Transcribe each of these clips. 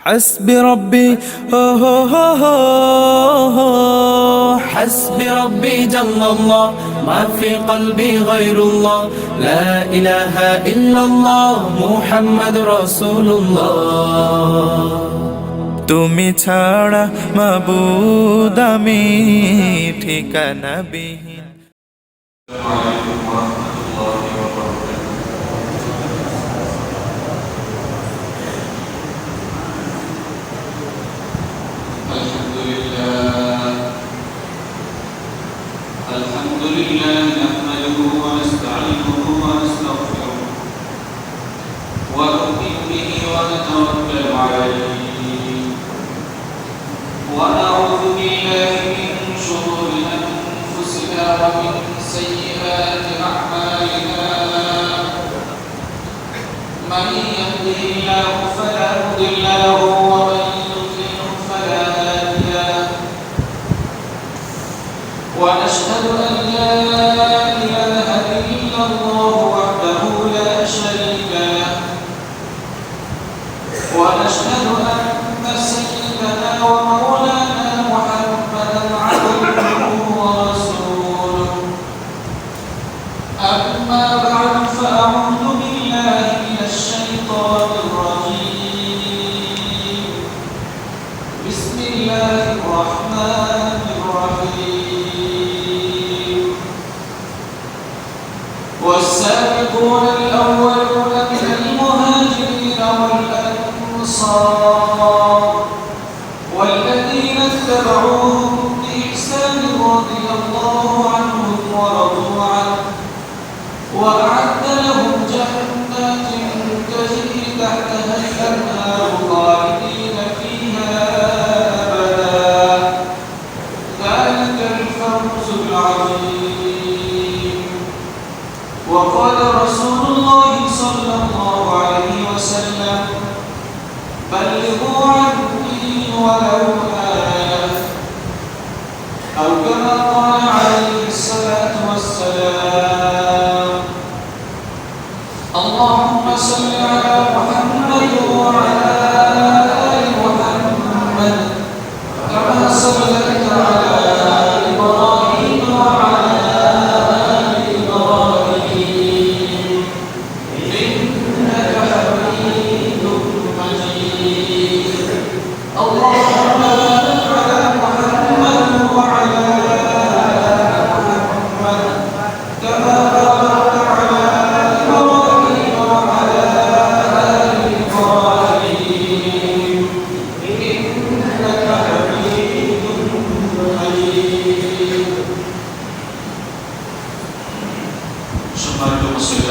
حسبي ربي حسبي ربي جل الله ما في قلبي غير الله لا إله إلا الله محمد رسول الله তুমি ছাড়া মাবুদ আমি ঠিকানা বিহীন। الحمد لله نحمده ونستعينه ونستغفره ونؤمن به ونتوكل عليه ونعوذ بالله من شرور أنفسنا ومن سيئات أعمالنا من يهده الله فلا مضل له ومن يضلل فلا هادي له ونشهد أن لا إله إلا الله وحده لا شريك له ونشهد أن سيدنا ومولانا محمدا عبده ورسوله أما بعد فأعوذ بالله من الشيطان الرجيم بسم الله الرحمن الرحيم والسابقون الأولون من المهاجرين والأنصار والذين اتبعوهم بإحسان رضي الله عنهم ورضوا عنه وأعد لهم جنات تجري تحتها الأنهار خالدين فيها أبدا ذلك الفوز العظيم. وقال رسول الله صلى الله عليه وسلم بلغوا عني ولو آية أو كما قال عليه الصلاة والسلام. اللهم صل على محمد وعلى آل محمد كما صليت على إبراهيم وعلى آل إبراهيم إنك حميد مجيد. اللهم بارك على محمد وعلى آل محمد كما باركت على إبراهيم وعلى آل إبراهيم إنك حميد مجيد. সম্মানিত মুসলিম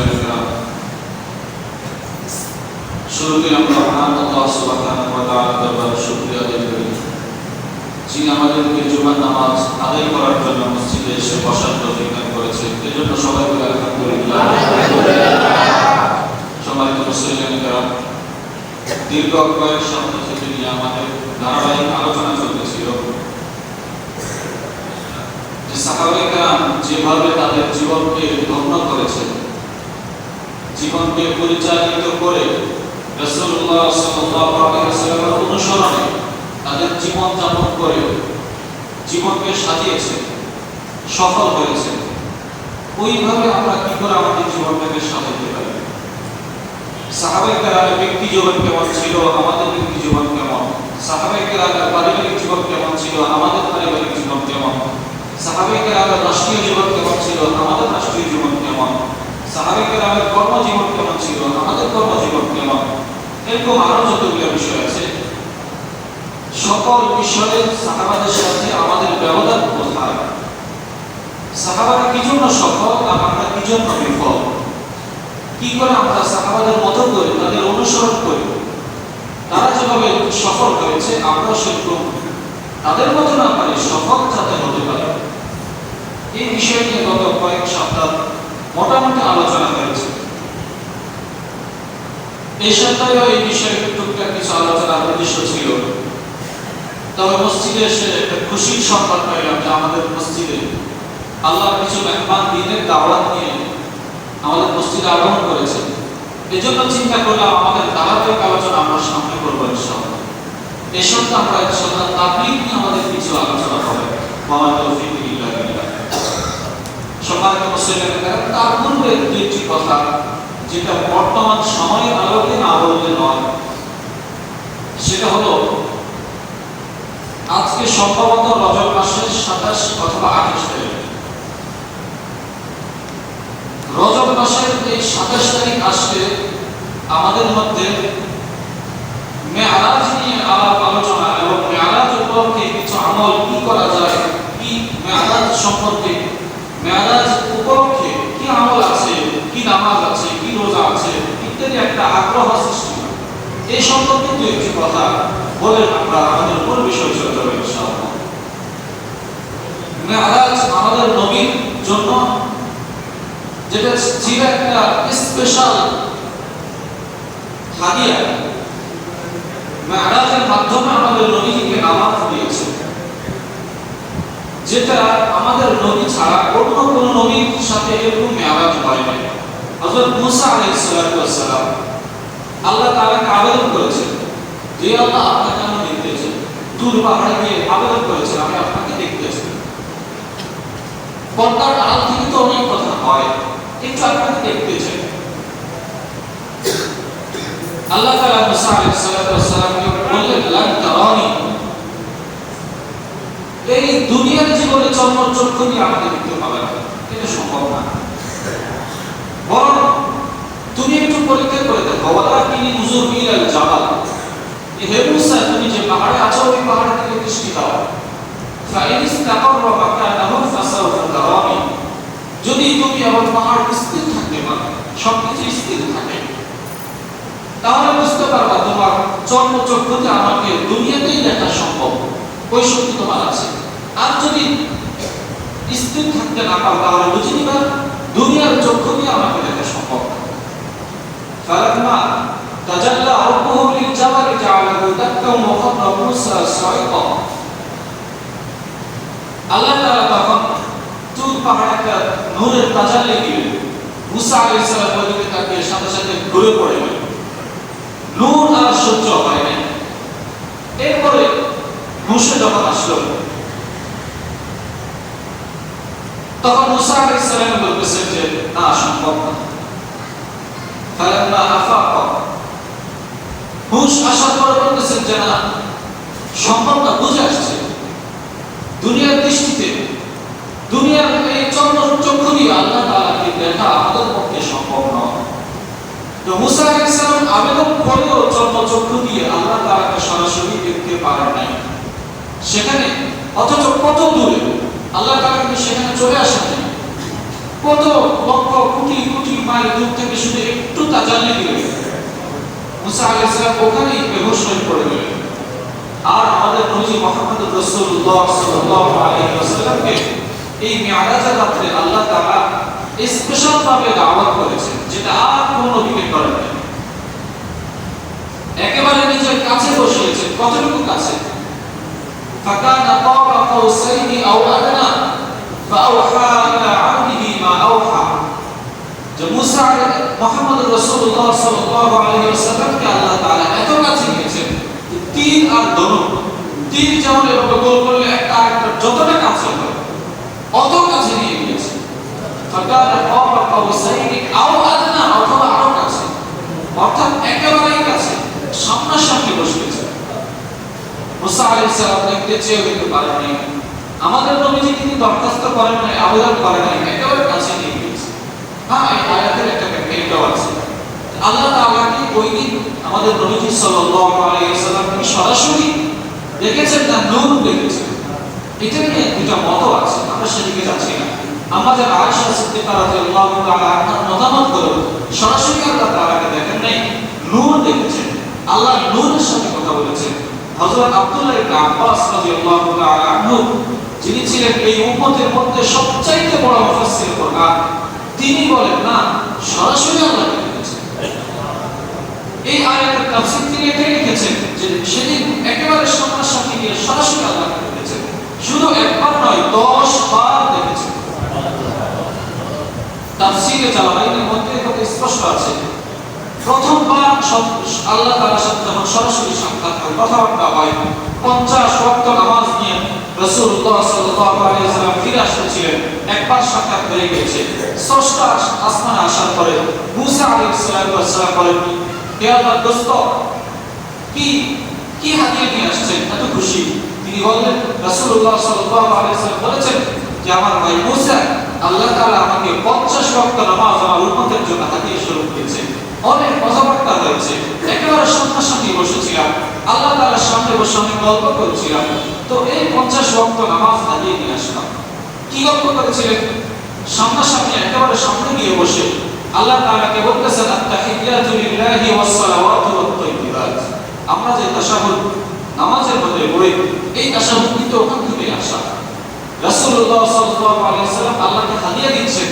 শুরুতে আমরা মহান আল্লাহ সুবহানাহু ওয়া তাআলার দরবারে শুকরিয়া আদায় করি যিনি আমাদেরকে জুমার নামাজ আদায় করার জন্য মসজিদে এসে বসার তৌফিক দান করেছেন। এজন্য সবাই বলে আলহামদুলিল্লাহ। সম্মানিত মুসলিম দীর্ঘ কয়েক সপ্তাহ থেকে নিয়ে আমাদের ধারাবাহিক আলোচনা চলতেছিল যে সাহাবায়ে কেরাম যেভাবে তাদের জীবনকে ধন্য করেছেন, জীবনকে পরিচালিত করে রাসূলুল্লাহ সাল্লাল্লাহু আলাইহি ওয়াসাল্লামের অনুসরণে তাদের জীবন যাপন করে জীবনকে সাজিয়েছেন, সফল হয়েছে। ওইভাবে আমরা কি করে আমাদের জীবনটাকে সাজাতে পারি? সাহাবায়ে কেরামের ব্যক্তি জীবন কেমন ছিল, আমাদের ব্যক্তি জীবন কেমন? সাহাবায়ে কেরামের পারিবারিক জীবন কেমন ছিল, আমাদের পারিবারিক জীবন কেমন? সাহাবায়ে কেরামের রাষ্ট্রীয় জীবন কেমন ছিল, আমাদের রাষ্ট্রীয় জীবন কেমন? সাহাবায়ে কেরামের কর্মজীবন কেমন ছিল, আমাদের কর্মজীবন কেমন? এরকম আরো যতগুলো বিষয় আছে, সকল বিষয়ে সাহাবাদের সাথে আমাদের ব্যবধান কোথায়? সাহাবারা কি জন্য সফল আর আমরা কি জন্য বিফল? কি করে আমরা সাহাবাদের মতো করে তাদের অনুসরণ করি? তারা যেভাবে সফল হয়েছে আমরা সেরকম তাদের মতো না পারি সফল যাতে হতে পারে, এই বিষয় নিয়ে গত কয়েক সপ্তাহ মোটামুটি আলোচনা হয়েছে। এই সপ্তাহেও এই বিষয়ে টুকটাক কিছু আলোচনার উদ্দেশ্য ছিল। তবে মসজিদে এসে একটা খুশির সংবাদ পাইলাম যে আমাদের মসজিদে আল্লাহর কিছু মেহমান দিনের দাওয়াত নিয়ে আমাদের মসজিদে আগমন করেছে। এজন্য চিন্তা করলাম আমাদের ধারাবাহিক আলোচনা আমরা সামনে করবো ইনশাআল্লাহ। এই সঙ্গে আমরা ইনশাআল্লাহ তাকলিফ নিয়ে আমাদের কিছু আলোচনা হবে। ওয়া তৌফিক ইল্লা বিল্লাহ। সম্মানিত মুসলিম, তার পূর্বে দুইটি কথা যেটা বর্তমান সময়ের আলোকে না বললে নয়, সেটা হলো আজকে সম্ভবত রজব মাসের 27 অথবা 28 তারিখ। রজব মাসের এই 27 তারিখ আসলে আমাদের মধ্যে মেরাজ নিয়ে আলাপ আলোচনা এবং মেরাজ উপলক্ষে কিছু আমল কি করা যায়, কি মেরাজ সম্পর্কে, মেরাজ উপলক্ষে কি আমল আছে, কি নামাজ আছে, কি রোজা আছে ইত্যাদি একটা আগ্রহ সৃষ্টি হয়। এই সম্পর্কে দু একটি কথা বলে আমরা আমাদের মূল বিষয় চলে যাবো ইনশাআল্লাহ। মেরাজ আমাদের নবীর জন্য যেটা ছিল একটা স্পেশাল হাদিয়া। মেরাজের মাধ্যমে আমাদের নবীকে নামাজ দিয়েছে, যেটা আমাদের নবী ছাড়া অন্য কোন নবীর সাথে এরকম মেরাজ হয় নাই। হযরত মুসা আলাইহিস সালাম আল্লাহ তাআলাকে আবেদন করেছেন যে আল্লাহ আপনাকে আমি দেখতে চাই। দূর পাহাড়ে গিয়ে আবেদন করেছেন আমি আপনাকে দেখতে চাই। পর্দার আড়াল থেকে তো অনেক কথা হয়, একটু আপনাকে দেখতে চাই। আল্লাহ তাআলা মুসা আলাইহিস সালামকে বললেন লান তারানি, এই দুনিয়ার জীবনে চর্মচক্ষু দিয়ে আমাকে দেখতে পাবে না, এটা সম্ভব না। বরং তুমি একটু পরীক্ষা করে দেখো, ওয়ালা কিনি হুজুর ইলাল জাবাল, হে মুসা তুমি যে পাহাড়ে আছো ওই পাহাড় থেকে দৃষ্টি দাও। ফাইন ইসতাকাররা মাকানাহু ফাসাউফা তারানি, যদি তুমি আমার পাহাড় স্থির থাকতে পারো, সবকিছু স্থির থাকে, তাহলে বুঝতে পারবা তোমার চর্মচক্ষুতে আমাকে দুনিয়াতেই দেখা সম্ভব, ওই শক্তি তোমার আছে। আর যদি স্থির থাকতে না পারো তাহলে বুঝে নিবা দুনিয়ার চক্ষু দিয়ে আমাকে দেখা সম্ভব না। ফালাম্মা তাজাল্লা রাব্বুহু লিল জাবালি জাআলাহু দাক্কান ওয়া খাররা মূসা সাইকা, আল্লাহ তাআলা তখন তুর পাহাড়ে একটা নূরের তাজাল্লি দিলেন। মুসা আলাইহিস সালাম ওদিকে তাকিয়ে সাথে সাথে ঘুরে পড়ে গেলেন, নূর আর সহ্য হয় না। এরপরে মুসা যখন আসলো তখন মুসা আলাইহিস সালাম বলতেছেন যে না, সম্ভব না। ফালাম্মা আফাকা, হুশ আসার পর বলতেছেন যে না, সম্ভব না, বুঝে আসছে দুনিয়ার দৃষ্টিতে, দুনিয়ার এই চক্ষু দিয়ে আল্লাহ তাআলাকে দেখা আমাদের পক্ষে সম্ভব নয়। তো মুসা আলাইহিস সালাম আবেদন করেও চক্ষু দিয়ে আল্লাহ তাআলাকে সরাসরি দেখতে পারেন নাই সেখানে, অথচ কত দূরে আল্লাহ তাআলা কিন্তু সেখানে চলে আসেন নাই। কত লক্ষ কোটি কোটি মাইল দূর থেকে শুধু একটু তাজাল্লি দিলেন, মুসা আলাইহিস সালাম ওখানেই বেহুশ হয়ে পড়ে গেলেন। আর আমাদের নবী মুহাম্মদ রাসূলুল্লাহ সাল্লাল্লাহু আলাইহি ওয়াসাল্লামকে এই মিরাজের রাতে আল্লাহ তাআলা স্পেশাল ভাবে দাওয়াত করেছেন, যেটা আর কোন নবীকে করেন নাই। একেবারে নিজের কাছে বসিয়েছেন, কতটুকু কাছে? ফাকানা কাবা কাউসাইনি আও আদনা ফাআওহা ইলা আবদিহি মা আওহা, যে মুসা মুহাম্মদ রাসূলুল্লাহ সাল্লাল্লাহু আলাইহি ওয়াসাল্লামকে আল্লাহ তাআলা এত কাছে নিয়েছেন, তীর আর ধনুক, তীর যেমন এভাবে গোল করলে একটা আরেকটা যতটা কাছে হয় অত কাছে নিয়ে গিয়েছে। ফাকানা কাবা কাউসাইনি আও আদনা, অথবা আরো কাছে, অর্থাৎ একেবারেই কাছে, সামনাসামনি বসিয়েছে। মুসা আলাইহিস সালাম দেখতে চেয়ে দেখতে পারেন নাই, আমাদের নবীজি তিনি দরখাস্ত করেন নাই, আবেদন করেন নাই, একেবারে কাছে নিয়ে গিয়েছে। হ্যাঁ, এই আয়াতের একটা ব্যাখ্যা আছে। আল্লাহ তাআলা কি ওই দিন আমাদের নবীজি সাল্লাল্লাহু আলাইহি ওয়াসাল্লামকে সরাসরি দেখেছেন না নূর দেখেছেন? এটা নিয়ে দুটো মত আছে, আমরা সেদিকে যাচ্ছি না। আমাদের আয়েশা সিদ্দিকা রাদিয়াল্লাহু তাআলা আনহার মতামত হলো সরাসরি আল্লাহ তাআলাকে দেখেন নাই, নূর দেখেছেন। আল্লাহ নূরের সাথে কথা বলেছেন। হযরত আব্দুল্লাহ ইবনে আব্বাস রাদিয়াল্লাহু তাআলা আনহু, যিনি ছিলেন এই উম্মতের মধ্যে সবচাইতে বড় মুফাসসির কোরআন, তিনি বলেন না, সরাসরি আল্লাহকে দেখেছেন। এই আয়াতের তাফসীর তিনি এটাই লিখেছেন যে সেদিন একেবারে সামনাসামনি গিয়ে সরাসরি আল্লাহকে দেখেছেন, শুধু একবার নয় 10 বার দেখেছেন। তাফসীরে জালালাইনের মধ্যে কত স্পষ্ট আছে, প্রথমবার আল্লাহ তাআলার সাথে যখন সরাসরি সাক্ষাৎ হয়, কথাবার্তা হয়, 50 ওয়াক্ত নামাজ নিয়ে রাসূলুল্লাহ সাল্লাল্লাহু আলাইহি ওয়াসাল্লাম ফিরে আসছিলেন। একবার সাক্ষাৎ হয়ে গেছে। ষষ্ঠ আসমানে আসার পরে মুসা আলাইহিস সালাম বলেন, হে আল্লাহর দোস্ত, কি হাদিয়া নিয়ে আসছেন, এত খুশি? তিনি বললেন, রাসূলুল্লাহ সাল্লাল্লাহু আলাইহি ওয়াসাল্লাম বলেছেন যে আমার ভাই মুসা, আল্লাহ তাআলা আমাকে 50 ওয়াক্ত নামাজ আমার উম্মতের জন্য হাদিয়া স্বরূপ দিয়েছেন। অনেক কথাবার্তা হয়েছে, একেবারে সামনাসামনি বসেছিলাম, আল্লাহ তাআলার সামনে বসে আমি গল্প করছিলাম। তো এই 50 ওয়াক্ত নামাজ হাদিয়া নিয়ে আসলাম। কি গল্প করেছিলেন? সামনাসামনি একেবারে সামনে গিয়ে বসে আল্লাহ তাআলাকে বলতেছেন, আত-তাহিয়াতু লিল্লাহি ওয়াস সালাওয়াতু ওয়াত তাইয়্যিবাত। আমরা যে তাশাহুদ নামাজের মধ্যে পড়ি, এই তাশাহুদ কিন্তু ওখান থেকে আসা। রাসূলুল্লাহ সাল্লাল্লাহু আলাইহি ওয়াসাল্লাম আল্লাহকে হাদিয়া দিচ্ছেন,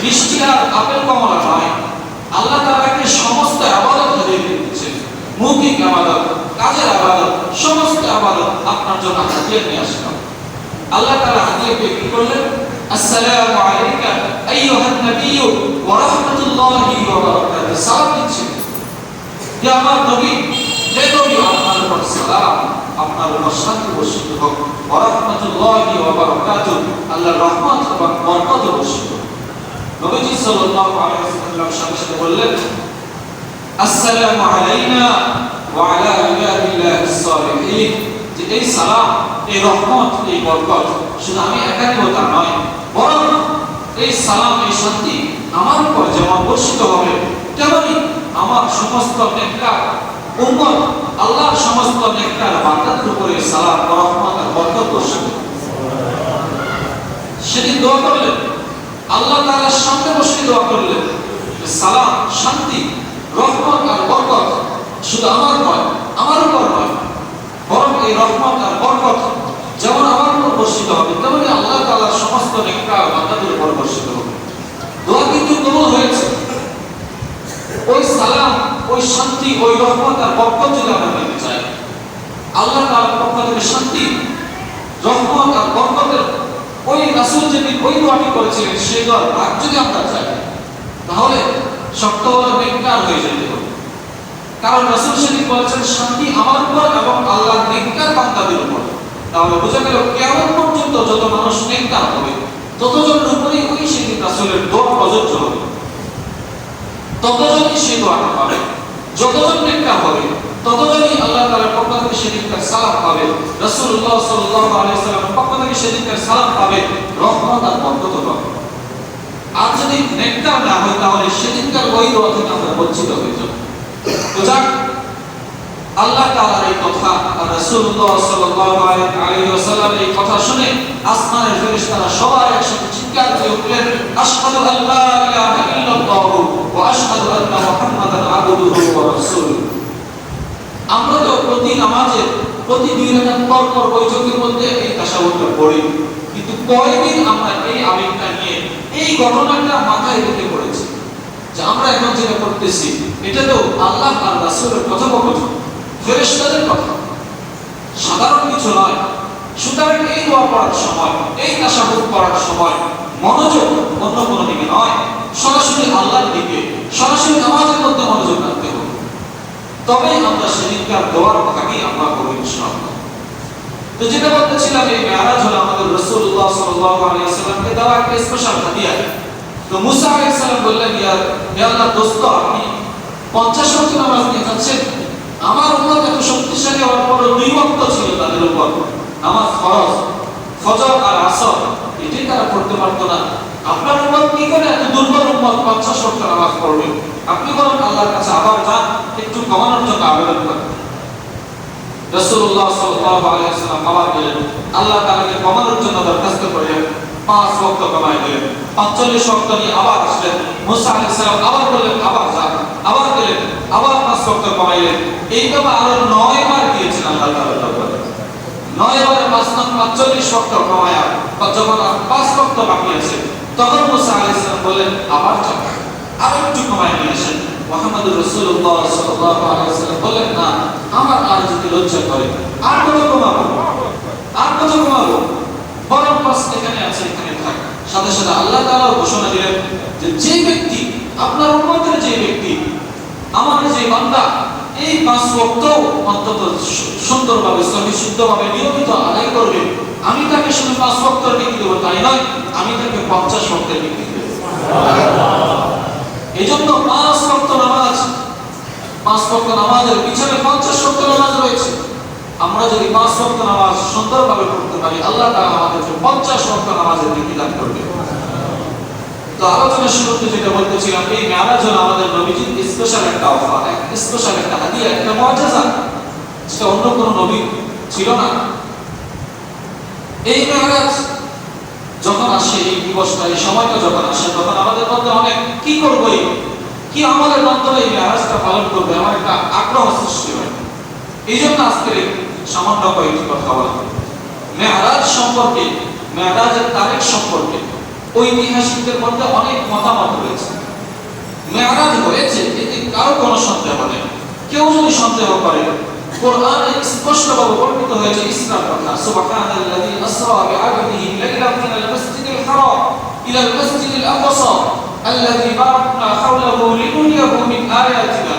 মিষ্টি আর আপেল কমলা নয়, আল্লাহ তাআলাকে সমস্ত ইবাদত হাদিয়া দিচ্ছেন। মৌখিক ইবাদত, কাজের ইবাদত, সমস্ত ইবাদত আপনার জন্য হাদিয়া নিয়ে আসলাম। আল্লাহ তাআলা হাদিয়াকে কি করলেন? আসসালামু আলাইকা আইয়ুহান নাবিয়্যু ওয়া রাহমাতুল্লাহি ওয়া বারাকাতুহু। সালাম দিচ্ছেন, হে আমার নবী, হে নবী, আপনার উপর সালাম, আপনার উপর শান্তি বর্ষিত হোক। ওয়া রাহমাতুল্লাহি ওয়া বারাকাতুহু, আল্লাহর রহমত এবং বরকত বর্ষিত হোক। নবীজি সাল্লাল্লাহু আলাইহি ওয়াসাল্লাম সাথে বললেন, আসসালামু আলাইনা ওয়া আলা ইবাদিল্লাহিস সালিহিন। যে এই সালাম, এই রহমত, এই বরকত শুধু আমি একাই তা নয়, বরং এই সালাম, এই শান্তি আমার উপর যেমন বর্ষিত হবে, তেমনি আমার সমস্ত নেককার উম্মত, আল্লাহর সমস্ত নেককার বান্দাদের উপরে সালাম, রহমত আর বরকত বর্ষিত হবে। সেদিন দোয়া করলেন, আল্লাহ তাআলার সামনে বসে দোয়া করলেন, সালাম, শান্তি, রহমত আর বরকত শুধু আমার নয়, আমার উপর নয়, বরং এই রহমত আর বরকত যেমন আমার উপর বর্ষিত হবে, তেমনি আল্লাহ তাআলার সমস্ত নেককার বান্দাদের উপর বর্ষিত হবে। দোয়া কিন্তু কবুল হয়েছে। ওই সালাম, ওই শান্তি, ওই রহমত আর বরকত যদি আমরা পেতে চাই, আল্লাহ তাআলার পক্ষ থেকে শান্তি, রহমত আর বরকতের ওই রাসূল যেদিন ওই দোয়াটি করেছিলেন, সেই দোয়ার ভাগ যদি আমরা চাই, তাহলে শক্ত হলে নেককার হয়ে যেতে হবে। কারণ রাসূল সেদিন বলেছেন, শান্তি আমার উপর এবং আল্লাহর নেককার বান্দাদের উপর। তাহলে বোঝা গেল কিয়ামত পর্যন্ত যত মানুষ নেককার হবে, ততজনের উপরেই ওই সেদিন রাসূলের দোয়া প্রযোজ্য হবে, ততজনই সেই দোয়াটা পাবে। যতজন নেককার হবে, ততজনই আল্লাহ তাআলার পক্ষ থেকে সেদিনকার সালাম পাবে, রাসূলুল্লাহ সাল্লাল্লাহু আলাইহি ওয়াসাল্লামের পক্ষ থেকে সেদিনকার সালাম পাবে, রহমত আর বরকত পাবে। আর যদি নেককার না হয়, তাহলে সেদিনকার ওই দোয়া থেকে আমরা বঞ্চিত হয়ে যাব। তো যাক, আল্লাহ তাআলার এই কথা আর রাসূলুল্লাহ সাল্লাল্লাহু আলাইহি ওয়াসাল্লামের এই কথা শুনে আসমানের ফেরেশতারা সবাই একসাথে চিৎকার করে উঠলেন, আশহাদু আল্লা ইলাহা ইল্লাল্লাহ ওয়া আশহাদু আন্না মুহাম্মাদান আবদুহু ওয়া রাসূলুহু। আমরা তো প্রতি নামাজে প্রতি 2 রাকাত পর পর বৈঠকের মধ্যে এই তাশাহুদটা পড়ি, কিন্তু কয়দিন আমরা এই আবেগটা নিয়ে, এই ঘটনাটা মাথায় রেখে পড়েছি যে আমরা এখন যেটা করতেছি, এটা তো আল্লাহ আর রাসূলের কথোপকথন, ফেরেশতাদের কথা, সাধারণ কিছু নয়। সুতরাং এই দোয়া পড়ার সময়, এই তাশাহুদ পড়ার সময় মনোযোগ অন্য কোনো দিকে নয়, সরাসরি আল্লাহর দিকে, সরাসরি নামাজের মধ্যে মনোযোগ রাখতে হবে। তবেই আমরা সেদিনকার দোয়ার ভাগই আমরা করব ইনশাআল্লাহ। তো যেটা বলতেছিলাম, এই মেরাজ হলো আমাদের রাসূলুল্লাহ সাল্লাল্লাহু আলাইহি ওয়াসাল্লামকে দেওয়া একটা স্পেশাল হাদিয়া। তো মুসা আলাইহিস সালাম বললেন, ইয়া আল্লাহর দোস্ত, আপনি 50 ওয়াক্ত নামাজ নিয়ে যাচ্ছেন, আমার উম্মত এত শক্তিশালী হওয়ার পর 2 ওয়াক্ত ছিল তাদের উপর নামাজ ফরজ, ফজর আর আসর, এটাই তারা পড়তে পারতো না। আপনার উম্মত কি করে এত দুর্বল উম্মত 50 ওয়াক্ত নামাজ পড়বে? আপনি বলেন আল্লাহর কাছে আবার যান, একটু কমানোর জন্য আবেদন করেন। রাসূলুল্লাহ সাল্লাল্লাহু আলাইহি ওয়াসাল্লাম আবার গেলেন, আল্লাহ তাআলাকে কমানোর জন্য দরখাস্ত করলেন, 5 ওয়াক্ত কমাই দিলেন, 45 ওয়াক্ত নিয়ে আবার আসলেন। মুসা আলাইহিস সালাম আবার বললেন, আবার যান, আবার গেলেন, আবার 5 ওয়াক্ত কমাইলেন। এইভাবে আরো 9 বার দিয়েছেন আল্লাহ তাআলার দরবারে। 9 বারে 45 ওয়াক্ত কমায়া যখন 5 ওয়াক্ত বাকি আছে, তখন মুসা আলাইহিস সালাম বললেন, আবার যান, আর একটু কমাই নিয়ে আসেন। মুহাম্মদুর রাসূলুল্লাহ সাল্লাল্লাহু আলাইহি ওয়াসাল্লাম বললেন, না, আমার আর যদি লজ্জা করে, আর কত কমাবো, আর কত কমাবো, বরং পাঁচ এখানে আছে, এখানে থাক। সাথে সাথে আল্লাহ তাআলা ঘোষণা দিলেন যে, যে ব্যক্তি, আপনার উম্মতের যে ব্যক্তি আমার যে বান্দা এই 5 ওয়াক্ত অন্তত সুন্দরভাবে সহিষ্ণুভাবে নিয়মিত আদায় করবে, আমি তাকে শুধু 5 ওয়াক্তের নেকি দেব তাই নয়, আমি তাকে 50 ওয়াক্তের নেকি দেব। এজন্য 5 ওয়াক্ত নামাজ, 5 ওয়াক্ত নামাজের পিছনে 50 ওয়াক্ত নামাজ রয়েছে। আমরা যদি 5 ওয়াক্ত নামাজ সুন্দরভাবে পড়তে পারি, আল্লাহ তাআলা আমাদেরকে 50 ওয়াক্ত নামাজের নেকি দান করবে। তো আলোচনার শুরুতে যেটা বলতেছিলাম, এই মেরাজ হলো আমাদের নবীজির স্পেশাল একটা অফার, স্পেশাল একটা হাদিয়া, একটা মুআজিজা, যেটা অন্য কোন নবী ছিল না। এই মেরাজ যখন আসে, এই দিবসটা, এই সময়টা যখন আসে, তখন আমাদের মধ্যে অনেক কি করব, কি আমাদের মাধ্যমে এই মেরাজটা পালন করবে, আমার একটা আগ্রহ সৃষ্টি হয়। এই জন্য আজকে সামান্য কয়েকটি কথা বলা। মেরাজ সম্পর্কে, মেরাজের তারিখ সম্পর্কে ঐতিহাসিকদের মধ্যে অনেক মতামত রয়েছে। মেরাজ হয়েছে এতে কারো কোনো সন্দেহ নেই। কেউ যদি সন্দেহ করে, কোরআনে স্পষ্টভাবে বর্ণিত হয়েছে ইসরার কথা, সুবহানাল্লাযী আসরা বিআবদিহি লাইলাম মিনাল মাসজিদিল হারাম ইলাল মাসজিদিল আকসা আল্লাযী বারাকনা হাওলাহু লিনুরিয়াহু মিন আয়াতিনা।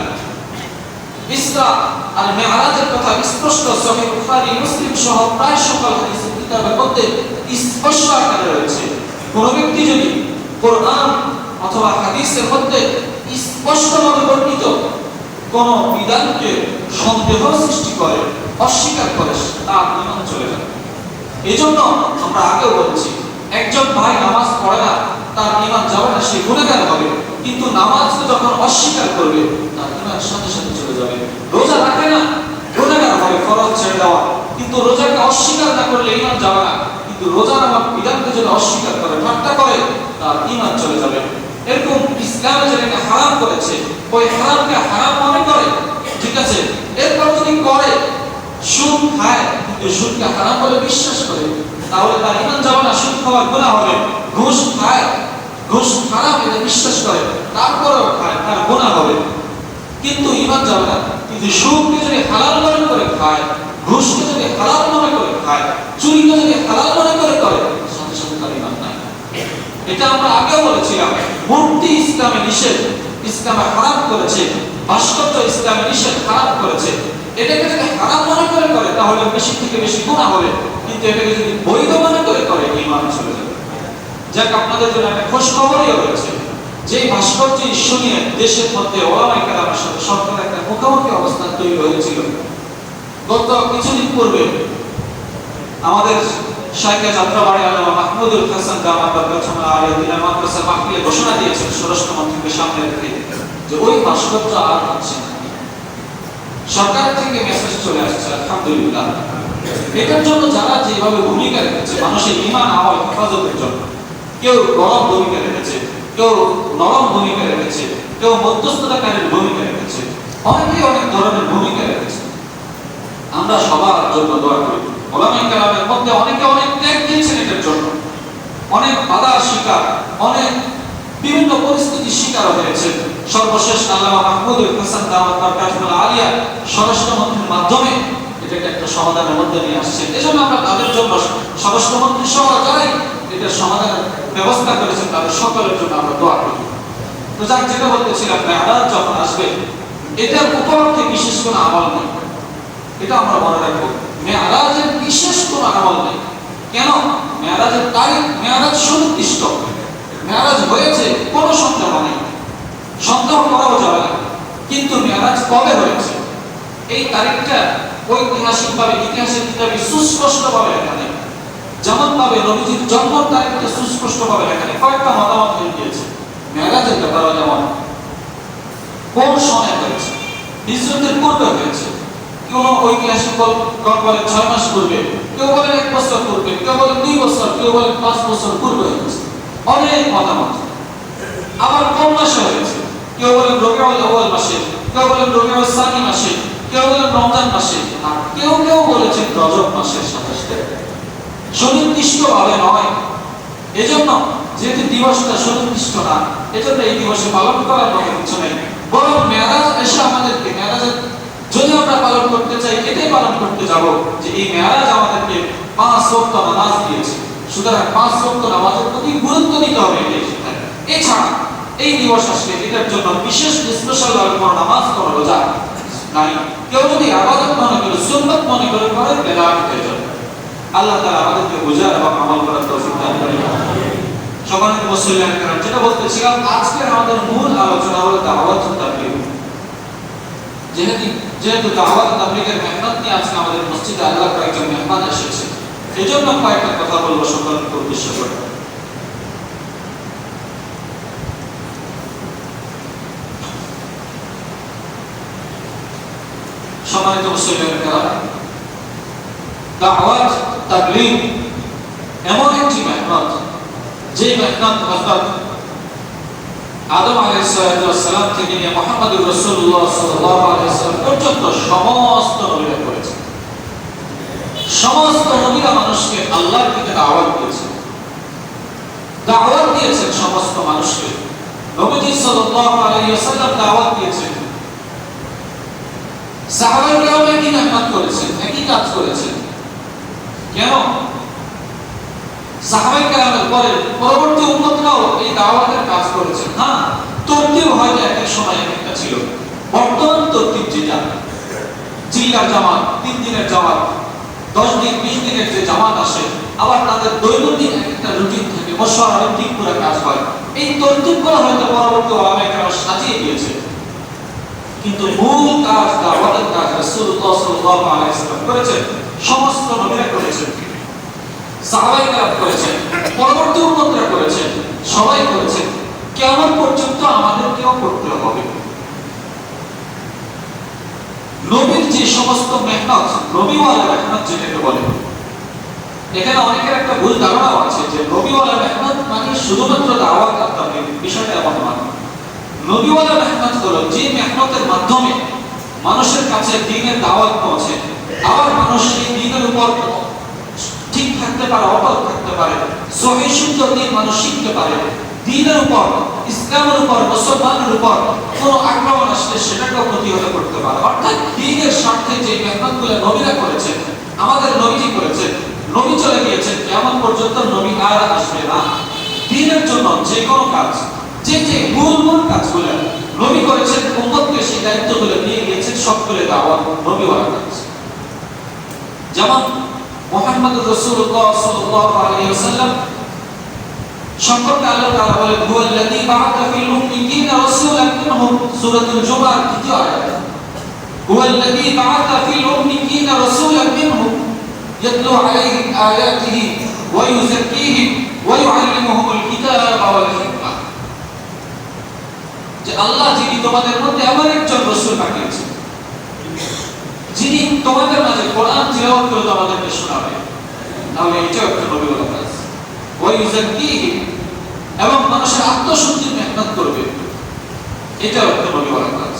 ইসরা আর মেরাজের কথা স্পষ্ট সহিহ বুখারী, মুসলিম সহ প্রায় সকল হাদিসের কিতাবের মধ্যে স্পষ্ট আকারে রয়েছে। কোন ব্যক্তি যদি কোরআন অথবা হাদিসের মধ্যে স্পষ্টভাবে বর্ণিত কোন বিধানকে সন্দেহ সৃষ্টি করে, অস্বীকার করে, তার ঈমান চলে যাবে। এজন্য আমরা আগেও বলেছি, একজন ভাই নামাজ পড়ে না, তার ঈমান যাবে না, সে গুনাহগার হবে। কিন্তু নামাজকে যখন অস্বীকার করবে, তার ঈমান সাথে সাথে চলে যাবে। রোজা রাখে না, গুনাহগার হবে, ফরজ ছেড়ে দেওয়া। কিন্তু রোজাকে অস্বীকার না করলে ঈমান যাবে না। কিন্তু রোজা নামাজ বিধানকে যদি অস্বীকার করে, ঠাট্টা করে, তার ঈমান চলে যাবে। এরকম ইসলামে যেটাকে হারাম করেছে, ওই হারামকে হারাম মনে করে, ঠিক আছে, এরপর যদি করে, সুদ খায় কিন্তু সুদকে হারাম বলে বিশ্বাস করে, তাহলে তার ঈমান যাবে না, সুদ খাওয়ার গুনাহ হবে। ঘুষ খায়, ঘুষ হারাম এটা বিশ্বাস করে, তারপরেও খায়, তার গুনাহ হবে, কিন্তু ঈমান যাবে না। কিন্তু সুদকে যদি হালাল মনে করে খায়, ঘুষকে যদি হালাল মনে করে খায়, চুরিকে যদি হালাল মনে করে করে, সাথে সাথে তার ঈমান নাই। এটা আমরা আগেও বলেছিলাম, মূর্তি ইসলামে নিষেধ, ইসলামে হারাম করেছে, ভাস্কর্য ইসলামে নিষেধ, হারাম করেছে। এটাকে যদি হারাম মনে করে করে, তাহলে বেশি থেকে বেশি গুনাহ হবে। কিন্তু এটাকে যদি বৈধ মনে করে করে, ঈমান চলে যাবে। যাক, আপনাদের জন্য একটা খোঁজ খবরই রয়েছে, যে ভাস্কর্য ইস্যু নিয়ে দেশের মধ্যে ওলামায়ে কেরামের সাথে সরকারের একটা মুখোমুখি অবস্থান তৈরি হয়েছিল। গত কিছুদিন পূর্বে আমাদের শাইখে যাত্রাবাড়ি আল্লামা মাহমুদুল হাসান দামাত বরকাতুহুল আলিয়া দিনা মাদ্রাসা মাহফিলে ঘোষণা দিয়েছেন স্বরাষ্ট্রমন্ত্রীকে সামনে রেখে, যে ওই ভাস্কর্য আর হচ্ছে না। সরকার থেকে মেসেজ চলে আসছে, আলহামদুলিল্লাহ। এটার জন্য যারা যেভাবে ভূমিকা রেখেছে, মানুষের ঈমান আমল হেফাজতের জন্য, কেউ গরম ভূমিকা রেখেছে, কেউ নরম ভূমিকা রেখেছে, কেউ মধ্যস্থতাকারীর ভূমিকা রেখেছে, অনেকেই অনেক ধরনের ভূমিকা রেখেছে। আমরা সবার জন্য দোয়া করি। ওলামায়ে কেরামের মধ্যে অনেকে অনেক ত্যাগ দিয়েছেন এটার জন্য, অনেক বাধার শিকার, অনেক বিভিন্ন পরিস্থিতির শিকার হয়েছেন। সর্বশেষ আল্লামা মাহমুদুল হাসান দামাত বরকাতুহুল আলিয়া স্বরাষ্ট্রমন্ত্রীর মাধ্যমে এটাকে একটা সমাধানের মধ্যে নিয়ে আসছেন। এজন্য আমরা তাদের জন্য, স্বরাষ্ট্রমন্ত্রী সহ যারাই এটার সমাধানের ব্যবস্থা করেছেন, তাদের সকলের জন্য আমরা দোয়া করি। তো যাক, যেটা বলতেছিলাম, মেরাজ যখন আসবে, এটার উপলক্ষে বিশেষ কোনো আমল নেই, এটা আমরা মনে রাখবো। মেরাজের বিশেষ কোনো আমল নেই। কেন? মেরাজের তারিখ, মেরাজ সুনির্দিষ্ট, মেরাজ হয়েছে, কোনো সন্দেহ নেই, সন্দেহ করাও যাবে না। কিন্তু মেরাজ কবে হয়েছে, এই তারিখটা ঐতিহাসিকভাবে ইতিহাসের কিতাবে সুস্পষ্টভাবে লেখা নেই। যেমন ভাবে নবীজির জন্ম তারিখটা সুস্পষ্টভাবে লেখা নেই, কয়েকটা মতামত হয়ে গিয়েছে মেরাজের ব্যাপারে। যেমন কোন সময় হয়েছে, হিজরতের পূর্বে হয়েছে, কোন ঐতিহাসিক বলে 6 মাস পূর্বে, কেউ বলে 1 বছর পূর্বে, কেউ বলে 2 বছর, কেউ বলে 5 বছর পূর্বে হয়েছে, অনেক মতামত। আবার কোন মাসে হয়েছে, কেউ বলে রবিউল আউয়াল মাসে, কেউ বলে রবিউল সানি মাসে, কেউ বলে রমজান মাসে, আর কেউ কেউ বলেছেন রজব মাসের 27 তারিখ। সুনির্দিষ্টভাবে নয়। এজন্য যেহেতু দিবসটা সুনির্দিষ্ট না, এজন্য এই দিবসে পালন করার মতো কিছু নেই। বরং মেরাজ এসে আমাদেরকে, মেরাজের যদি আমরা পালন করতে চাই, এটাই পালন করতে যাব যে এই মেরাজ আমাদেরকে 5 ওয়াক্ত নামাজ দিয়েছে, সুতরাং 5 ওয়াক্ত নামাজের প্রতি গুরুত্ব দিতে হবে। এছাড়া এই দিবস আসলে এটার জন্য বিশেষ স্পেশাল ভাবে কোনো নামাজ কোনো রোজা নাই। কেউ যদি ইবাদত মনে করে সুন্নাত মনে করে বেদাত হয়ে যাবে। আল্লাহ তাআলা আমাদেরকে বোঝার এবং আমল করার তৌফিক দান করেন। সম্মানিত মুসলিম کرام, যেটা বলতেছিলাম আজকে আমাদের মূল আলোচনা হলো দাওয়াত ও তাবলীগ। যেহেতু দাওয়াত ও তাবলীগের মেহনত নিয়ে আজকে আমাদের মসজিদে আল্লাহর কয়েকজন মেহমান এসেছে, এজন্য কয়েকটা কথা বলবো সকলকে উদ্দেশ্য করে। সম্মানিত মুসলিম کرام, দাওয়াত তাবলীগ এমন একটি মেহনত যে মেহনত হযরত আদম আলাইহিস সালাম থেকে নিয়ে মুহাম্মদুর রাসূলুল্লাহ সাল্লাল্লাহু আলাইহি ওয়াসাল্লাম পর্যন্ত সমস্ত নবীরা করেছেন। সমস্ত নবীরা মানুষকে আল্লাহর দিকে দাওয়াত দিয়েছেন, দাওয়াত দিয়েছেন সমস্ত মানুষকে। নবীজি সাল্লাল্লাহু আলাইহি ওয়াসাল্লাম দাওয়াত দিয়েছেন, সাহাবায়ে কেরাম একই মেহনত করেছেন, একই কাজ করেছেন। কেন? সাহাবায়ে কেরামের পরে পরবর্তী উম্মতরাও এই দাওয়াতের কাজ করেছেন। হ্যাঁ, তরতিব হয়তো এক এক সময় এক একটা ছিল। বর্তমান তরতিব যেটা জিল্লার জামাত, 3 দিনের জামাত, 10 দিন 20 দিনের যে জামাত আসে, আবার তাদের দৈনন্দিন একটা রুটিন থাকে, মশওয়ারা ঠিক করে কাজ হয়। এই তরতিবগুলো হয়তো পরবর্তী ওলামায়ে কেরাম সাজিয়ে দিয়েছে, কিন্তু মূল কাজ দাওয়াতের কাজ রাসূলুল্লাহ সাল্লাল্লাহু আলাইহি ওয়াসাল্লাম করেছেন, সমস্ত নবীরা করেছেন, সাহাবায়ে কেরাম করেছেন, পরবর্তী উম্মতরা করেছেন, সবাই করেছেন। কিয়ামত পর্যন্ত আমাদেরকেও করতে হবে। নবীর যে সমস্ত মেহনত, নবীওয়ালা মেহনত যেটাকে বলে, এখানে অনেকের একটা ভুল ধারণাও আছে যে নবীওয়ালা মেহনত মানে শুধুমাত্র দাওয়াত আর তাবলীগ। বিষয়টা এমন নয়। নবীওয়ালা মেহনত হলো যে মেহনতের মাধ্যমে মানুষের কাছে দ্বীনের দাওয়াত পৌঁছে, আবার মানুষ এই দ্বীনের উপর ঠিক থাকতে পারে, অটল থাকতে পারে, সহিহ শুদ্ধ দ্বীন মানুষ শিখতে পারে। দ্বীনের উপর, ইসলামের উপর, মুসলমানের উপর কোনো আক্রমণ আসলে সেটাকেও প্রতিহত করতে পারে। অর্থাৎ দ্বীনের স্বার্থে যে মেহনতগুলো নবীরা করেছেন, আমাদের নবীজি করেছেন, নবী চলে গিয়েছেন, কিয়ামত পর্যন্ত নবী আর আসবে না। দ্বীনের জন্য যে কোনো কাজ, যে মূল কাজগুলো নবী করেছেন, উম্মতকে সেই দায়িত্বগুলো দিয়ে গিয়েছেন, সবগুলো দাওয়াত নবীওয়ালা কাজ। যেমন মুহাম্মদুর রাসূলুল্লাহ সাল্লাল্লাহু আলাইহি ওয়াসাল্লাম সম্পর্কে আল্লাহ তাআলা বলেন, হুয়াল্লাযী বা'আথা ফিল উম্মিয়িনা রাসূলান মিনহুম, সূরাতুল জুমার 2 আয়াত। হুয়াল্লাযী বা'আথা ফিল উম্মিয়িনা রাসূলান মিনহুম ইয়াতলু আলাইহিম আয়াতিহি ওয়া ইউযাক্কিহিম ওয়া ইউআল্লিমুহুমুল কিতাবা ওয়াল হিকমা। যে আল্লাহ যিনি তোমাদের মধ্যে এমন একজন রাসূল পাঠিয়েছেন, যিনি তোমাদের মাঝে কোরআন তিলাওয়াত করে তোমাদেরকে শোনাবে। তাহলে এটা একটা নবীওয়ালা কাজ। ওয়া ইউযাক্কিহিম, এবং মানুষের আত্মশুদ্ধির মেহনত করবে, এটাও একটা নবীওয়ালা কাজ।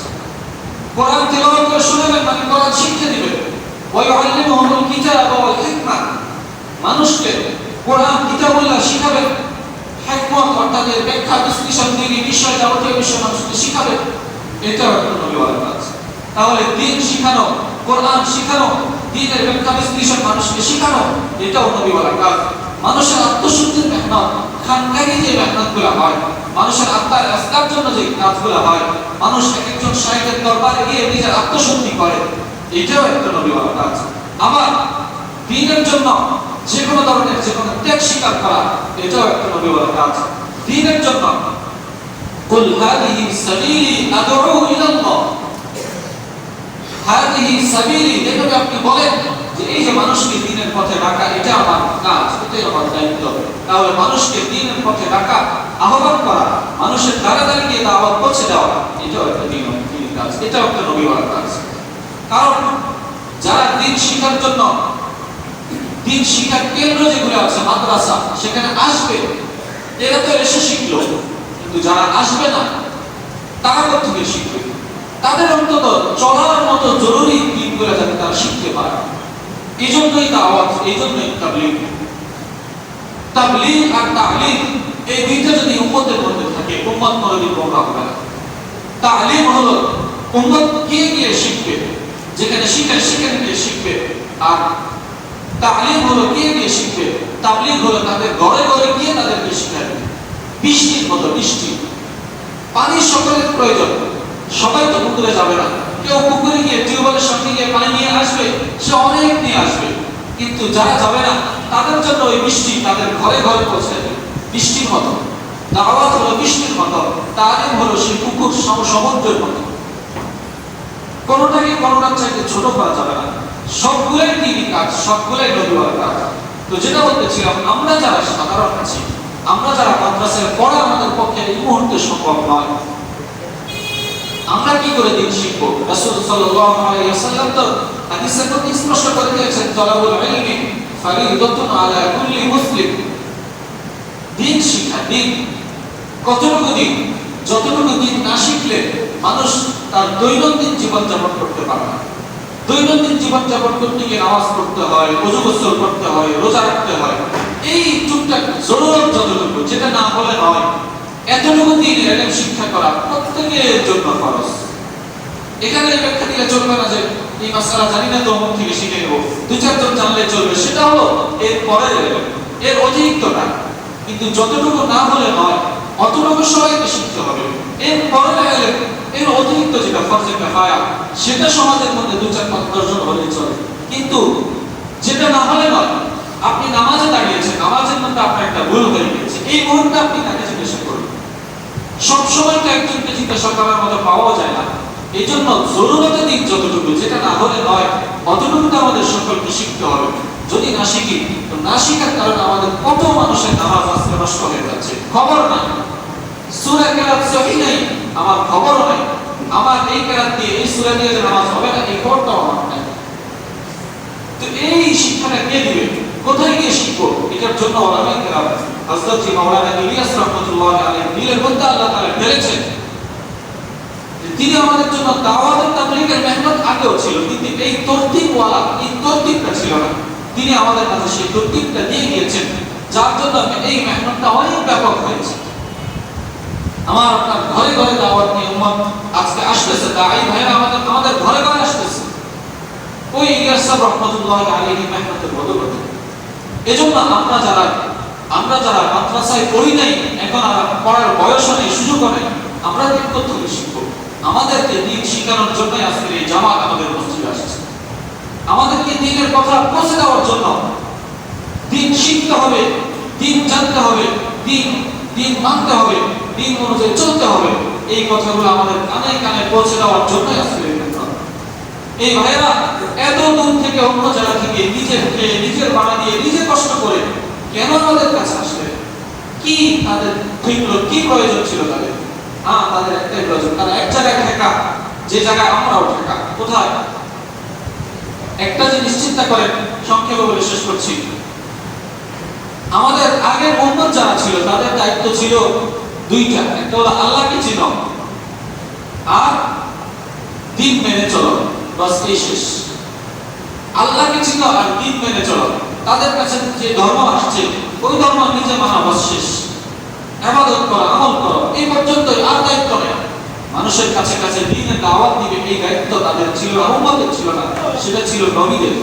কোরআন তিলাওয়াত করে শোনাবেন মানে কোরআন শিক্ষা দিবেন। ওয়া ইউআল্লিমুহুমুল কিতাবা ওয়াল হিকমা, মানুষকে কোরআন কিতাবুল্লাহ শিখাবেন, হিকমত অর্থাৎ এর ব্যাখ্যা বিশ্লেষণ দিয়ে বিষয়, যাবতীয় বিষয় মানুষকে শিখাবেন, এটাও একটা নবীওয়ালা কাজ। তাহলে দ্বীন শিখানো, কোরআন শিখানো, দ্বীনের ব্যাখ্যা বিশ্লেষণ মানুষকে শিখানো, এটাও নবীওয়ালা কাজ। মানুষের আত্মশুদ্ধির মেহনত, খানকাহি যে মেহনতগুলো হয়, মানুষের আত্মার ইসলামের জন্য যে কাজগুলো হয়, মানুষ একজন শাইখের দরবারে গিয়ে নিজের আত্মশুদ্ধি করে, এটাও একটা নবীওয়ালা কাজ। আবার দ্বীনের জন্য যে কোনো ধরনের যে কোনো ত্যাগ স্বীকার করা, এটাও একটা নবীওয়ালা কাজ। দ্বীনের জন্য কুল হাদিহি সাবিলি আদউ ইলাল্লাহ, হাদিহি সাবিলি, এভাবে আপনি বলেন যে এই যে মানুষকে দ্বীনের পথে ডাকা, এটা আমার কাজ, এটাই আমার দায়িত্ব। তাহলে মানুষকে দ্বীনের পথে ডাকা, আহ্বান করা, মানুষের দ্বারা দাঁড়িয়ে দাওয়াত পৌঁছে দেওয়া, এটাও একটা দ্বীনের কাজ, এটাও একটা নবীওয়ালা কাজ। কারণ যারা দ্বীন শিক্ষার জন্য, দ্বীন শিক্ষার কেন্দ্র যেগুলো আছে মাদ্রাসা, সেখানে আসবে, এরা তো এসে শিখলো, কিন্তু যারা আসবে না তারা কোথেকে শিখবে? তাদের অন্তত চলার মতো জরুরি দিকগুলো যাতে তারা শিখতে পারে। এই জন্যই দাওয়াত, এই জন্যই তাবলীগ। তাবলীগ আর তা'লিম এই দুইটা যদি উম্মতের মধ্যে থাকে, উম্মত কোনোদিন গোমরাহ হবে না। তা'লিম হলো উম্মত গিয়ে শিখবে, যেখানে শিখে সেখানে গিয়ে শিখবে। আর তা'লিম হলো গিয়ে শিখবে, তাবলীগ হলো তাদের ঘরে ঘরে গিয়ে তাদেরকে শিখাবে। বৃষ্টির মতো, বৃষ্টি পানি সকলের প্রয়োজন, সবাই তো পুকুরে যাবে না। কেউ পুকুরে গিয়ে টিউবওয়েলের সঙ্গে গিয়ে পানি নিয়ে আসবে, সে অনেক নিয়ে আসবে, কিন্তু যারা যাবে না তাদের জন্য ওই বৃষ্টি তাদের ঘরে ঘরে পৌঁছে যাবে। বৃষ্টির মতো দাওয়াত হলো বৃষ্টির মতো, তালিম হলো সেই পুকুর সমুদ্রের মতো। কোনোটাকে কোনোটার চাইতে ছোট করা যাবে না, সবগুলাই দিনই কাজ, সবগুলাই নবীর কাজ। তো যেটা বলতেছিলাম, আমরা যারা সাধারণ আছি, আমরা যারা মাদ্রাসায় পড়া আমাদের পক্ষে এই মুহূর্তে সম্ভব নয়, আমরা কি করে দিন শিখবো? রাসূল সাল্লাল্লাহু আলাইহি ওয়াসাল্লাম তো হাদিসে মধ্যে স্পষ্ট করে দিয়েছেন, তালাবুল ইলমি ফারিদাতুন আলা কুল্লি মুসলিম। দিন শিক্ষা, দিন কতটুকু দিন? যতটুকু দিন না শিখলে মানুষ তার দৈনন্দিন জীবন যাপন করতে পারে না। দৈনন্দিন জীবন যাপন করতে গিয়ে নামাজ পড়তে হয়, ওযু গোসল করতে হয়, রোজা রাখতে হয়, এই টুকটাক জরুরত যতটুকু, যেটা না হলে নয়, এতটুকু দিন ইলম শিক্ষা করা প্রত্যেকের জন্য ফরজ। এখানে ব্যাখ্যা দিলে চলবে না যে এই মাসআলা জানি না তো অমুক থেকে শিখে নেব, দুই চারজন জানলে চলবে, সেটা হলো এর পরের ইলম, এর অতিরিক্ত না। কিন্তু যতটুকু না হলে নয়, অতটুকু সবাইকে শিখতে হবে। এর পরের ইলম, এর অতিরিক্ত যেটা ফরজে কিফায়া, সেটা সমাজের মধ্যে দুই চার পাঁচ দশজন হলেই চলে। কিন্তু যেটা না হলে নয়, আপনি নামাজে দাঁড়িয়েছেন, নামাজের মধ্যে আপনার একটা ভুল হয়ে গেছে, এই মুহূর্তে আপনি তাকে জিজ্ঞাসা করুন। সবসময় তো একজনকে জিজ্ঞাসা করার মতো পাওয়া যায় না। এই জন্য জরুরতের দিক যতটুকু, যেটা না হলে নয়, অতটুকু তো আমাদের সকলকে শিখতে হবে। যদি না শিখি, তো না শিখার কারণে আমাদের কত মানুষের নামাজ আজকে নষ্ট হয়ে যাচ্ছে, খবর নাই। সূরা কেরাত সহিহ নাই, আমার খবর নাই। আমার এই কেরাত দিয়ে, এই সূরা দিয়ে যে নামাজ হবে না, এই খবরটাও আমার নাই। তো এই শিক্ষাটা কে দিবে? কোথায় গিয়ে শিখবো? এটার জন্য ওলামায়ে কেরাম, হযরত মাওলানা ইলিয়াস রাহমাতুল্লাহি আলাইহি দিলের মধ্যে আল্লাহ তাআলা ঢেলেছেন। তিনি আমাদের জন্য দাওয়াত তাবলীগের মেহনত আগেও ছিল, কিন্তু এই তরতিবওয়ালা, এই তরতিবটা ছিল না। তিনি আমাদের কাছে সেই তরতিবটা দিয়ে গিয়েছেন, যার জন্য এই মেহনতটা অনেক ব্যাপক হয়েছে। আমার আপনার ঘরে ঘরে দাওয়াত নিয়ে উম্মত আজকে আসতেছে, দাঈ ভাইরা আমাদের ঘরে ঘরে আসতেছে, ওই ইলিয়াস সাহেব রাহমাতুল্লাহি আলাইহি মেহনতের বদৌলতে। এজন্য আমরা যারা মাদ্রাসায় পড়ি নাই, এখন আর পড়ার বয়স নেই, সুযোগ নেই, আমরা দিন থেকে শিখবো। আমাদেরকে দিন শিখানোর জন্যই আজকে এই জামাত আমাদের মসজিদে আসছে। আমাদেরকে দিনের কথা পৌঁছে দেওয়ার জন্য দিন শিখতে হবে, দিন জানতে হবে, দিন মানতে হবে, দিন অনুযায়ী চলতে হবে। এই কথাগুলো আমাদের কানে কানে পৌঁছে দেওয়ার জন্যই আজকে এই ভাইরা এত দূর থেকে, অন্য জায়গা থেকে নিজের বাড়া দিয়ে নিজে কষ্ট করে কেন আমাদের কাছে আসবে? কি তাদের ঠিকলো, কি প্রয়োজন ছিল তাদের? তাদের একটাই প্রয়োজন, তারা এক জায়গায় থাকা, যে জায়গায় আমরাও থাকা। কোথায়? একটা জিনিস চিন্তা করেন, সংক্ষেপে বলে শেষ করছি। আমাদের আগের উম্মত যারা ছিল, তাদের দায়িত্ব ছিল দুইটা, একটা হলো আল্লাহকে চিনো আর দিন মেনে চলো, বাস এই শেষ। আল্লাহকে চিনো আর দিন মেনে চলো। তাদের কাছে যে ধর্ম আসছে, ওই ধর্ম নিজে মানা, বাস শেষ। ইবাদত করো, আমল করো, এই পর্যন্তই, আর দায়িত্ব নেই। মানুষের কাছে কাছে দ্বীনের দাওয়াত দিবে, এই দায়িত্ব তাদের ছিল না, উম্মতের ছিল না, সেটা ছিল নবীদের।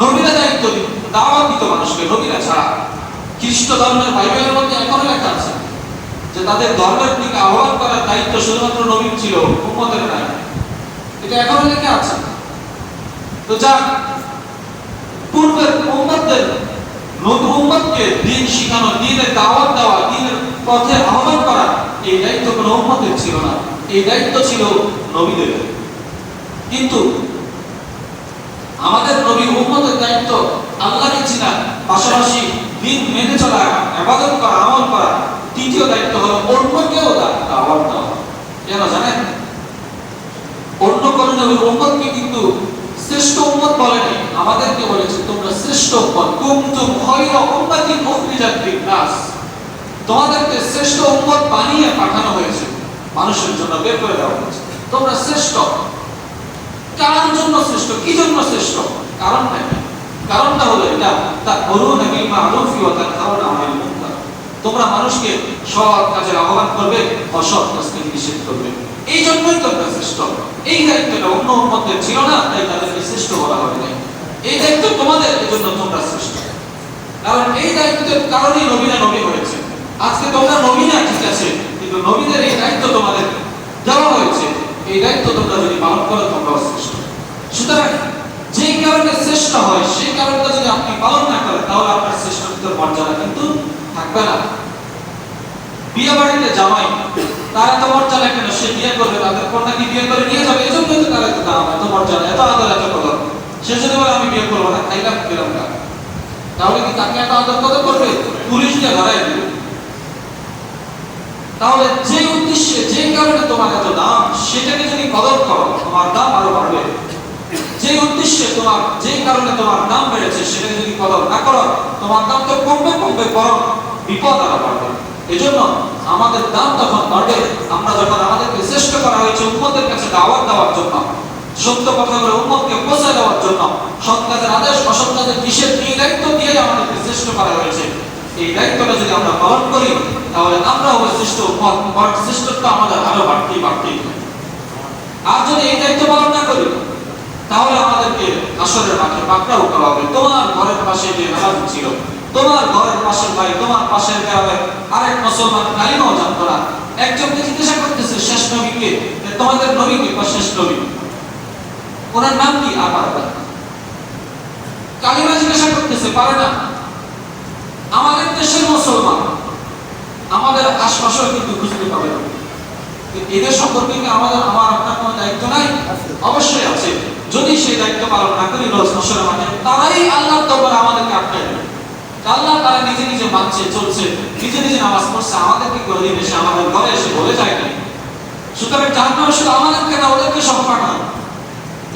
নবীরা দায়িত্ব দাওয়াত দিত মানুষকে, নবীরা ছাড়া। খ্রিস্ট ধর্মের বাইবেলের মধ্যে এখনো লেখা আছে যে তাদের ধর্মের দিকে আহ্বান করার দায়িত্ব শুধুমাত্র নবীর ছিল, উম্মতের নাই। এটা এখনো লেখা আছে। তো যাক, পূর্বের উম্মতদের, নতুন উম্মতকে দিন শিখানো, দিনের দাওয়াত দেওয়া, দিনের পথে আহ্বান করা, এই দায়িত্ব কোনো উম্মতের ছিল না, এই দায়িত্ব ছিল নবীদের। কিন্তু আমাদের নবীর উম্মতের দায়িত্ব আল্লাহকে চিনা, পাশাপাশি দিন মেনে চলা, ইবাদত করা, আমল করা। তৃতীয় দায়িত্ব হলো অন্যকেও দাওয়াত দেওয়া। কেন জানেন? অন্য কোন নবীর উম্মতকে কিন্তু শ্রেষ্ঠ উম্মত বলেনি, আমাদেরকে বলেছে তোমরা শ্রেষ্ঠ উম্মত। কুনতুম খায়রা উম্মাতিন উখরিজাত লিন-নাস, তোমাদেরকে শ্রেষ্ঠ উম্মত বানিয়ে পাঠানো হয়েছে, মানুষের জন্য বের করে দেওয়া হয়েছে। তোমরা শ্রেষ্ঠ। কার জন্য শ্রেষ্ঠ? কি জন্য শ্রেষ্ঠ? কারণ নাই। কারণটা হলো এটা, তা'মুরুনা বিল মা'রুফি ওয়া তানহাউনা আনিল মুনকার। তোমরা মানুষকে সৎ কাজের আহ্বান করবে, অসৎ কাজ থেকে নিষেধ করবে। এই জন্যই তোমরা শ্রেষ্ঠ। এই দায়িত্বটা অন্য উম্মতের ছিল না, তাই তাদেরকে শ্রেষ্ঠ বলা হয় নাই। এই দায়িত্ব তোমাদের, এজন্য তোমরা শ্রেষ্ঠ। কারণ এই দায়িত্বের কারণেই নবীরা নবী হয়েছে। আজকে তোমরা নবী না, ঠিক আছে, কিন্তু নবীদের এই দায়িত্ব তোমাদের দেওয়া হয়েছে, এই দায়িত্ব তোমরা যদি পালন করো তোমরাও শ্রেষ্ঠ। সুতরাং যেই কারণে শ্রেষ্ঠ হয় সেই কারণটা যদি আপনি পালন না করেন তাহলে আপনার শ্রেষ্ঠত্বের মর্যাদা কিন্তু থাকবে না। বিয়ে বাড়িতে জামাই তার এত মর্যাদা কেন? সে বিয়ে করবে, তাদের কন্যাকে বিয়ে করে নিয়ে যাবে, এই জন্যই তো তার এত দাম, এত মর্যাদা, এত আদর, এত কদর। সে যদি বলে আমি বিয়ে করবো না, খাইলাম খেলাম না, তাহলে কি তাকে এত আদর কদর করবে? পুলিশ দিয়ে ধরাই দিবে। তাহলে যে উদ্দেশ্যে যে কারণে তোমার এত দাম সেটাকে যদি কদর করো তোমার দাম আরো বাড়বে। যে উদ্দেশ্যে তোমার যে কারণে তোমার দাম বেড়েছে সেটাকে যদি কদর না করো তোমার দাম তো কমবে কমবে, বরং বিপদ আরো বাড়বে। এজন্য আমাদের দাম তখন বাড়বে আমরা যখন আমাদেরকে শ্রেষ্ঠ করা হয়েছে উম্মতের কাছে দাওয়াত দেওয়ার জন্য, সত্য কথাগুলো উম্মতকে পৌঁছে দেওয়ার জন্য, সৎ কাজের আদেশ অসৎ কাজের নিষেধ এই দায়িত্ব দিয়ে আমাদেরকে শ্রেষ্ঠ করা হয়েছে। এই দায়িত্বটা যদি আমরা পালন করি তাহলে আমরা হবে শ্রেষ্ঠ উম্মত, বরং শ্রেষ্ঠত্ব আমাদের আরো বাড়তেই বাড়তেই। আর যদি এই দায়িত্ব পালন না করি তাহলে আমাদেরকে আসরের মাঠে পাকড়াও করা হবে। তোমার ঘরের পাশে যে নামাজ ছিল, তোমার ঘরের পাশের ভাই, তোমার পাশের গ্রামের আরেক মুসলমান কালিমাও জানতো না, একজনকে জিজ্ঞাসা করতেছে শেষ নবীকে, তোমাদের নবীকে বা শেষ নবী ওনার নাম কি? আবার কালিমা জিজ্ঞাসা করতেছে, পারে না। আমাদের দেশের মুসলমান আমাদের আশপাশেও কিন্তু খুঁজতে পাবে না। এদের সম্পর্কে কি আমাদের আমার আপনার কোনো দায়িত্ব নাই? অবশ্যই আছে। যদি সেই দায়িত্ব পালন না করি রোজ হাসরের মাঠে তারাই আল্লাহর দরবারে আমাদেরকে আটকে দেবে। আল্লাহ তারা নিজে নিজে মানছে চলছে, নিজে নিজে নামাজ পড়ছে, আমাদেরকে করে দিবে, সে আমাদের ঘরে এসে বলে যায় না। সুতরাং জাহান্নাম শুধু আমাদেরকে না ওদেরকে সব পাঠানো।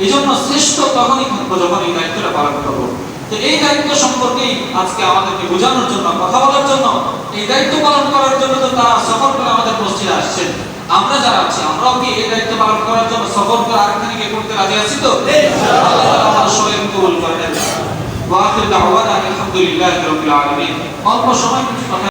এই জন্য শ্রেষ্ঠ তখনই থাকবো যখন এই দায়িত্বটা পালন করবো। তো এই দায়িত্ব সম্পর্কেই আজকে আমাদেরকে বোঝানোর জন্য, কথা বলার জন্য, এই দায়িত্ব পালন করার জন্য তো তারা সফর করে আমাদের মসজিদে আসছেন। আমরা যারা আছি আমরাও কি এই দায়িত্ব পালন করার জন্য সফর করে আরেকখানে গিয়ে করতে রাজি আছি তো? আল্লাহ তাআলা আমাদের সবাইকে কবুল করেন। ওয়া আখিরু দাওয়ানা আলহামদুলিল্লাহি রাব্বিল আলামিন। অল্প সময় কিছু কথা